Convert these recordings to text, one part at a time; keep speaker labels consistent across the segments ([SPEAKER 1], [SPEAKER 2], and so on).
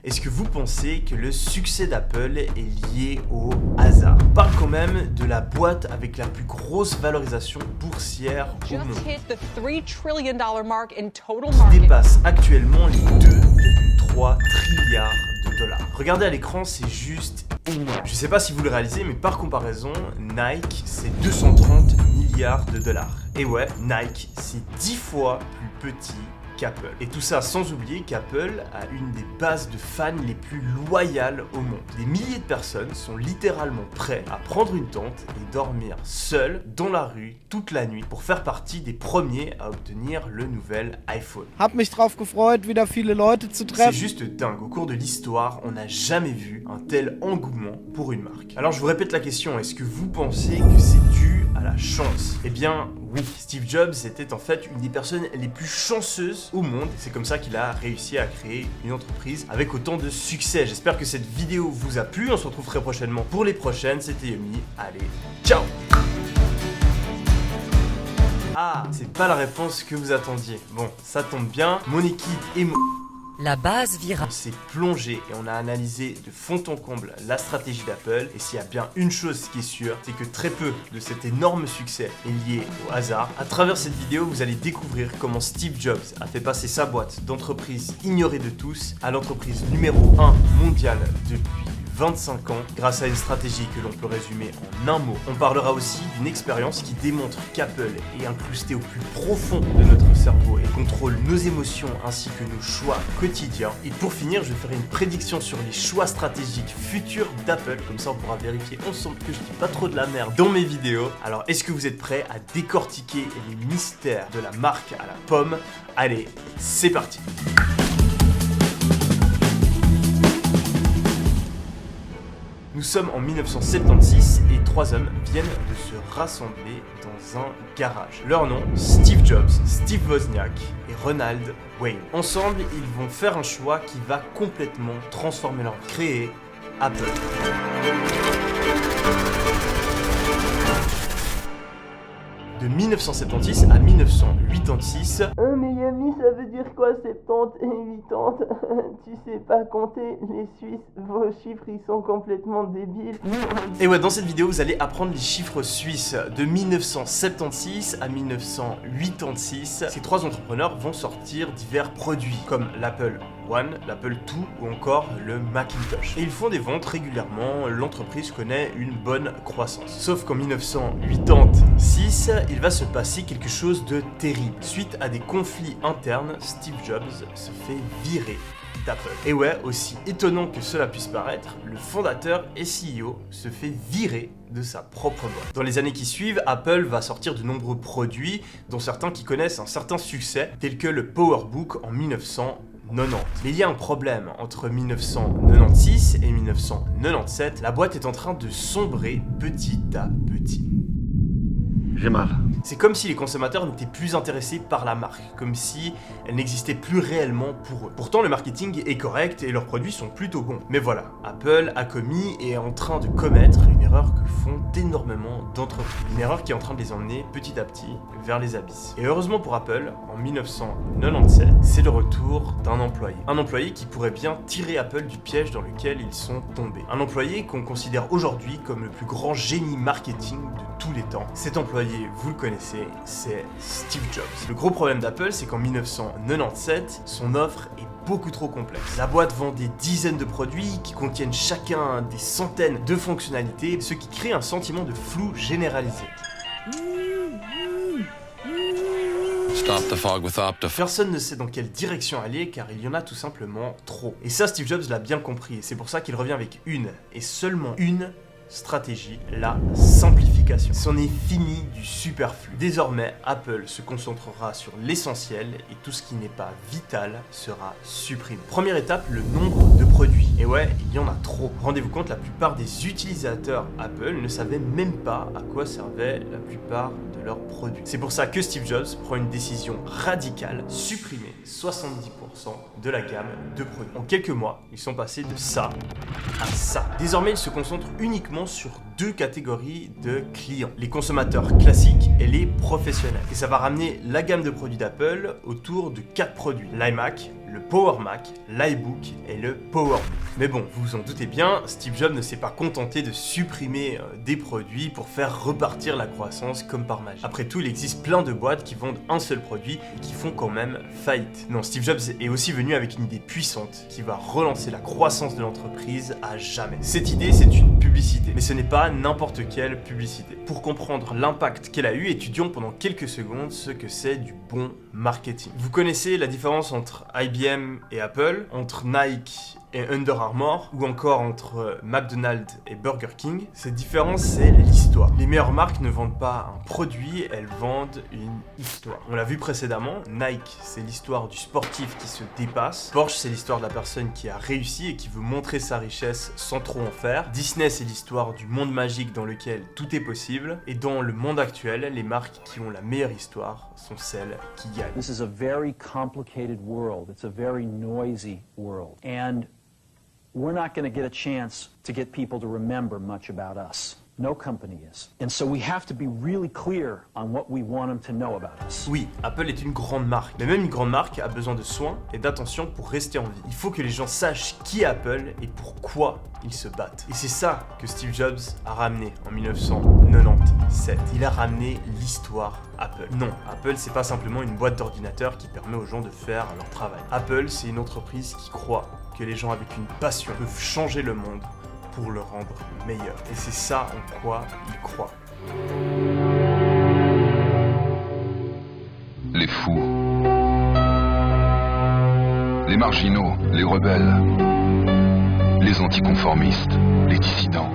[SPEAKER 1] Est-ce que vous pensez que le succès d'Apple est lié au hasard? On parle quand même de la boîte avec la plus grosse valorisation boursière au monde, qui dépasse actuellement les 2,3 trilliards de dollars. Regardez à l'écran, c'est juste énorme. Je sais pas si vous le réalisez, mais par comparaison, Nike, c'est 230 milliards de dollars. Et ouais, Nike, c'est 10 fois plus petit qu'Apple. Et tout ça sans oublier qu'Apple a une des bases de fans les plus loyales au monde. Des milliers de personnes sont littéralement prêts à prendre une tente et dormir seuls dans la rue toute la nuit pour faire partie des premiers à obtenir le nouvel iPhone.
[SPEAKER 2] Hab mich drauf gefreut, wieder viele Leute zu treffen.
[SPEAKER 1] C'est juste dingue. Au cours de l'histoire, on n'a jamais vu un tel engouement pour une marque. Alors je vous répète la question, est-ce que vous pensez que c'est dû à la chance? Eh bien oui, Steve Jobs était en fait une des personnes les plus chanceuses au monde. C'est comme ça qu'il a réussi à créer une entreprise avec autant de succès. J'espère que cette vidéo vous a plu. On se retrouve très prochainement pour les prochaines. C'était Yomi. Allez, ciao! Ah, c'est pas la réponse que vous attendiez. Bon, ça tombe bien. Mon équipe et moi...
[SPEAKER 3] La base virale.
[SPEAKER 1] On s'est plongé et on a analysé de fond en comble la stratégie d'Apple. Et s'il y a bien une chose qui est sûre, c'est que très peu de cet énorme succès est lié au hasard. À travers cette vidéo, vous allez découvrir comment Steve Jobs a fait passer sa boîte d'entreprise ignorée de tous à l'entreprise numéro 1 mondiale depuis 25 ans, grâce à une stratégie que l'on peut résumer en un mot. On parlera aussi d'une expérience qui démontre qu'Apple est incrusté au plus profond de notre cerveau et contrôle nos émotions ainsi que nos choix quotidiens. Et pour finir, je ferai une prédiction sur les choix stratégiques futurs d'Apple, comme ça on pourra vérifier ensemble que je dis pas trop de la merde dans mes vidéos. Alors est-ce que vous êtes prêts à décortiquer les mystères de la marque à la pomme? Allez, c'est parti! Nous sommes en 1976 et trois hommes viennent de se rassembler dans un garage. Leur nom, Steve Jobs, Steve Wozniak et Ronald Wayne. Ensemble, ils vont faire un choix qui va complètement transformer leur vie. Créer Apple. De 1976 à 1986.
[SPEAKER 4] Mais Yami, ça veut dire quoi 70 et 80? Tu sais pas compter les Suisses, vos chiffres ils sont complètement débiles.
[SPEAKER 1] Et ouais, dans cette vidéo, vous allez apprendre les chiffres suisses. De 1976 à 1986, ces trois entrepreneurs vont sortir divers produits, comme l'Apple One, l'Apple II ou encore le Macintosh. Et ils font des ventes régulièrement, l'entreprise connaît une bonne croissance. Sauf qu'en 1986, il va se passer quelque chose de terrible. Suite à des conflits internes, Steve Jobs se fait virer d'Apple. Et ouais, aussi étonnant que cela puisse paraître, le fondateur et CEO se fait virer de sa propre boîte. Dans les années qui suivent, Apple va sortir de nombreux produits, dont certains qui connaissent un certain succès, tels que le PowerBook en 1990. Mais il y a un problème, entre 1996 et 1997, la boîte est en train de sombrer petit à petit.
[SPEAKER 5] J'ai mal.
[SPEAKER 1] C'est comme si les consommateurs n'étaient plus intéressés par la marque, comme si elle n'existait plus réellement pour eux. Pourtant, le marketing est correct et leurs produits sont plutôt bons. Mais voilà, Apple a commis et est en train de commettre une erreur que font énormément d'entreprises. Une erreur qui est en train de les emmener petit à petit vers les abysses. Et heureusement pour Apple, en 1997, c'est le retour d'un employé. Un employé qui pourrait bien tirer Apple du piège dans lequel ils sont tombés. Un employé qu'on considère aujourd'hui comme le plus grand génie marketing de tous les temps. Cet employé, vous le connaissez, c'est Steve Jobs. Le gros problème d'Apple, c'est qu'en 1997, son offre est beaucoup trop complexe. La boîte vend des dizaines de produits qui contiennent chacun des centaines de fonctionnalités, ce qui crée un sentiment de flou généralisé.
[SPEAKER 6] Stop the fog with Optifine.
[SPEAKER 1] Personne ne sait dans quelle direction aller car il y en a tout simplement trop. Et ça, Steve Jobs l'a bien compris et c'est pour ça qu'il revient avec une et seulement une stratégie, la simplification. C'en est fini du superflu. Désormais, Apple se concentrera sur l'essentiel et tout ce qui n'est pas vital sera supprimé. Première étape, le nombre de produits. Et ouais, il y en a trop. Rendez-vous compte, la plupart des utilisateurs Apple ne savaient même pas à quoi servaient la plupart de leurs produits. C'est pour ça que Steve Jobs prend une décision radicale, supprimer 70% de la gamme de produits. En quelques mois, ils sont passés de ça à ça. Désormais, ils se concentrent uniquement sur deux catégories de clients, les consommateurs classiques et les professionnels. Et ça va ramener la gamme de produits d'Apple autour de 4 produits: l'iMac, le Power Mac, l'iBook et le PowerBook. Mais bon, vous vous en doutez bien, Steve Jobs ne s'est pas contenté de supprimer des produits pour faire repartir la croissance comme par magie. Après tout, il existe plein de boîtes qui vendent un seul produit et qui font quand même faillite. Non, Steve Jobs est aussi venu avec une idée puissante qui va relancer la croissance de l'entreprise à jamais. Cette idée, c'est une publicité, mais ce n'est pas n'importe quelle publicité. Pour comprendre l'impact qu'elle a eu, étudions pendant quelques secondes ce que c'est du bon marketing. Vous connaissez la différence entre IBM et Apple, entre Nike et Under Armour, ou encore entre McDonald's et Burger King. Cette différence, c'est l'histoire. Les meilleures marques ne vendent pas un produit, elles vendent une histoire. On l'a vu précédemment, Nike, c'est l'histoire du sportif qui se dépasse. Porsche, c'est l'histoire de la personne qui a réussi et qui veut montrer sa richesse sans trop en faire. Disney, c'est l'histoire du monde magique dans lequel tout est possible. Et dans le monde actuel, les marques qui ont la meilleure histoire sont celles qui gagnent.
[SPEAKER 3] This is a very complicated world. It's a very noisy world. And we're not going to get a chance to get people to remember much about us. No company is. And so we have to be really clear on what we want them to know about us.
[SPEAKER 1] Oui, Apple est une grande marque, mais même une grande marque a besoin de soins et d'attention pour rester en vie. Il faut que les gens sachent qui est Apple et pourquoi ils se battent. Et c'est ça que Steve Jobs a ramené en 1997. Il a ramené l'histoire Apple. Non, Apple c'est pas simplement une boîte d'ordinateur qui permet aux gens de faire leur travail. Apple c'est une entreprise qui croit que les gens avec une passion peuvent changer le monde pour le rendre meilleur. Et c'est ça en quoi ils croient.
[SPEAKER 7] Les fous, les marginaux, les rebelles, les anticonformistes, les dissidents.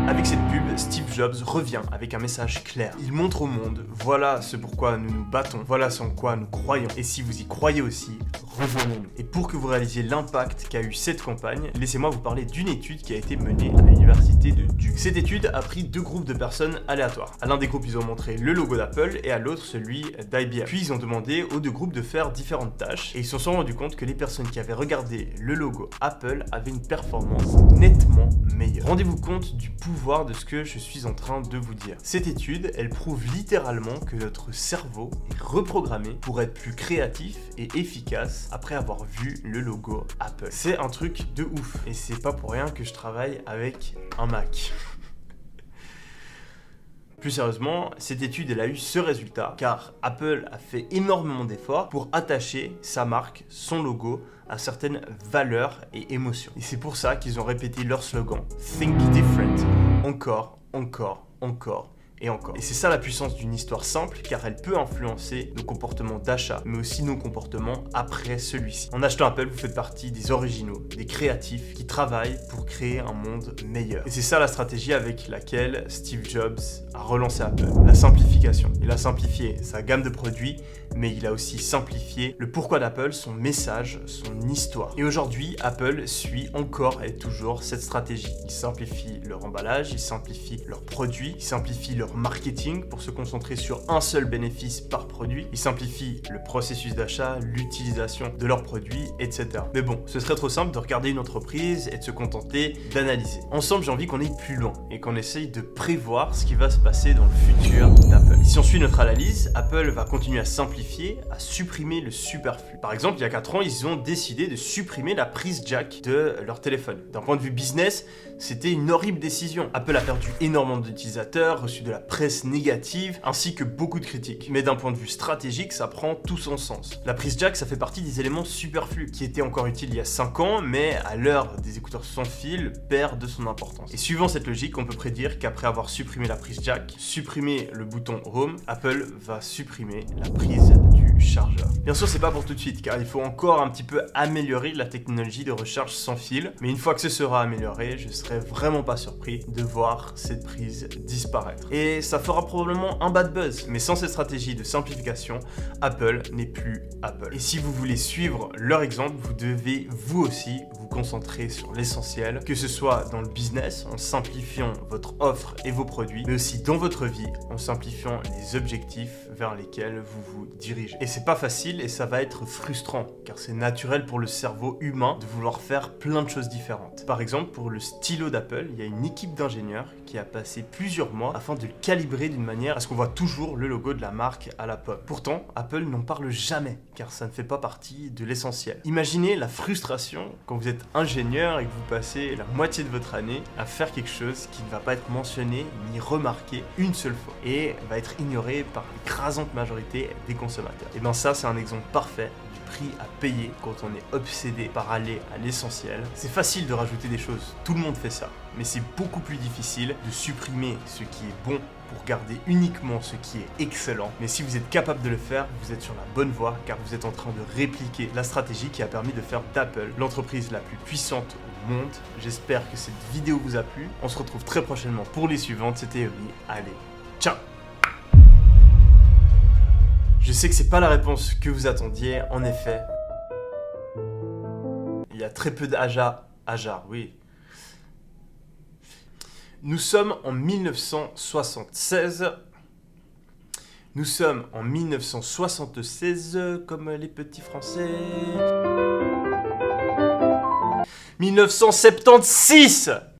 [SPEAKER 1] Avec cette pub, Steve Jobs revient avec un message clair. Il montre au monde, voilà ce pourquoi nous nous battons, voilà ce en quoi nous croyons. Et si vous y croyez aussi, rejoignez-nous. Et pour que vous réalisiez l'impact qu'a eu cette campagne, laissez-moi vous parler d'une étude qui a été menée à l'université de Duke. Cette étude a pris deux groupes de personnes aléatoires. À l'un des groupes, ils ont montré le logo d'Apple et à l'autre celui d'IBM. Puis ils ont demandé aux deux groupes de faire différentes tâches et ils se sont rendus compte que les personnes qui avaient regardé le logo Apple avaient une performance nettement meilleure. Rendez-vous compte du pouvoir de ce que je suis en train de vous dire. Cette étude, elle prouve littéralement que notre cerveau est reprogrammé pour être plus créatif et efficace après avoir vu le logo Apple. C'est un truc de ouf et c'est pas pour rien que je travaille avec un Mac. Plus sérieusement, cette étude elle a eu ce résultat car Apple a fait énormément d'efforts pour attacher sa marque, son logo à certaines valeurs et émotions. Et c'est pour ça qu'ils ont répété leur slogan Think Different encore, encore, encore et encore. Et c'est ça la puissance d'une histoire simple car elle peut influencer nos comportements d'achat mais aussi nos comportements après celui-ci. En achetant Apple, vous faites partie des originaux, des créatifs qui travaillent pour créer un monde meilleur. Et c'est ça la stratégie avec laquelle Steve Jobs a relancé Apple, la simplification. Il a simplifié sa gamme de produits mais il a aussi simplifié le pourquoi d'Apple, son message, son histoire. Et aujourd'hui, Apple suit encore et toujours cette stratégie. Il simplifie leur emballage, il simplifie leurs produits, il simplifie leur marketing pour se concentrer sur un seul bénéfice par produit, il simplifie le processus d'achat, l'utilisation de leurs produits, etc. Mais bon, ce serait trop simple de regarder une entreprise et de se contenter d'analyser. Ensemble, j'ai envie qu'on aille plus loin et qu'on essaye de prévoir ce qui va se passer dans le futur d'Apple. Si on suit notre analyse, Apple va continuer à simplifier, à supprimer le superflu. Par exemple, il y a 4 ans, ils ont décidé de supprimer la prise jack de leur téléphone. D'un point de vue business, c'était une horrible décision. Apple a perdu énormément d'utilisateurs, reçu de la presse négative, ainsi que beaucoup de critiques. Mais d'un point de vue stratégique, ça prend tout son sens. La prise jack, ça fait partie des éléments superflus, qui étaient encore utiles il y a 5 ans, mais à l'heure des écouteurs sans fil, perd de son importance. Et suivant cette logique, on peut prédire qu'après avoir supprimé la prise jack, supprimé le bouton Home, Apple va supprimer la prise du chargeur. Bien sûr, c'est pas pour tout de suite, car il faut encore un petit peu améliorer la technologie de recharge sans fil, mais une fois que ce sera amélioré, je serai vraiment pas surpris de voir cette prise disparaître. Et ça fera probablement un bad buzz, mais sans cette stratégie de simplification, Apple n'est plus Apple. Et si vous voulez suivre leur exemple, vous devez vous aussi vous concentrer sur l'essentiel, que ce soit dans le business, en simplifiant votre offre et vos produits, mais aussi dans votre vie, en simplifiant les objectifs vers lesquels vous vous dirigez. Et c'est pas facile et ça va être frustrant, car c'est naturel pour le cerveau humain de vouloir faire plein de choses différentes. Par exemple, pour le stylo d'Apple, il y a une équipe d'ingénieurs qui a passé plusieurs mois afin de le calibrer d'une manière à ce qu'on voit toujours le logo de la marque à la pomme. Pourtant, Apple n'en parle jamais, car ça ne fait pas partie de l'essentiel. Imaginez la frustration quand vous êtes ingénieur et que vous passez la moitié de votre année à faire quelque chose qui ne va pas être mentionné ni remarqué une seule fois et va être ignoré par l'écrasante majorité des consommateurs. Et bien ça, c'est un exemple parfait du prix à payer quand on est obsédé par aller à l'essentiel. C'est facile de rajouter des choses, tout le monde fait ça, mais c'est beaucoup plus difficile de supprimer ce qui est bon pour garder uniquement ce qui est excellent. Mais si vous êtes capable de le faire, vous êtes sur la bonne voie car vous êtes en train de répliquer la stratégie qui a permis de faire d'Apple l'entreprise la plus puissante au monde. J'espère que cette vidéo vous a plu. On se retrouve très prochainement pour les suivantes. C'était Yomi. Allez, ciao! Je sais que c'est pas la réponse que vous attendiez, en effet. Il y a très peu d'Ajar, oui. Nous sommes en 1976. Nous sommes en 1976, comme les petits Français. 1976!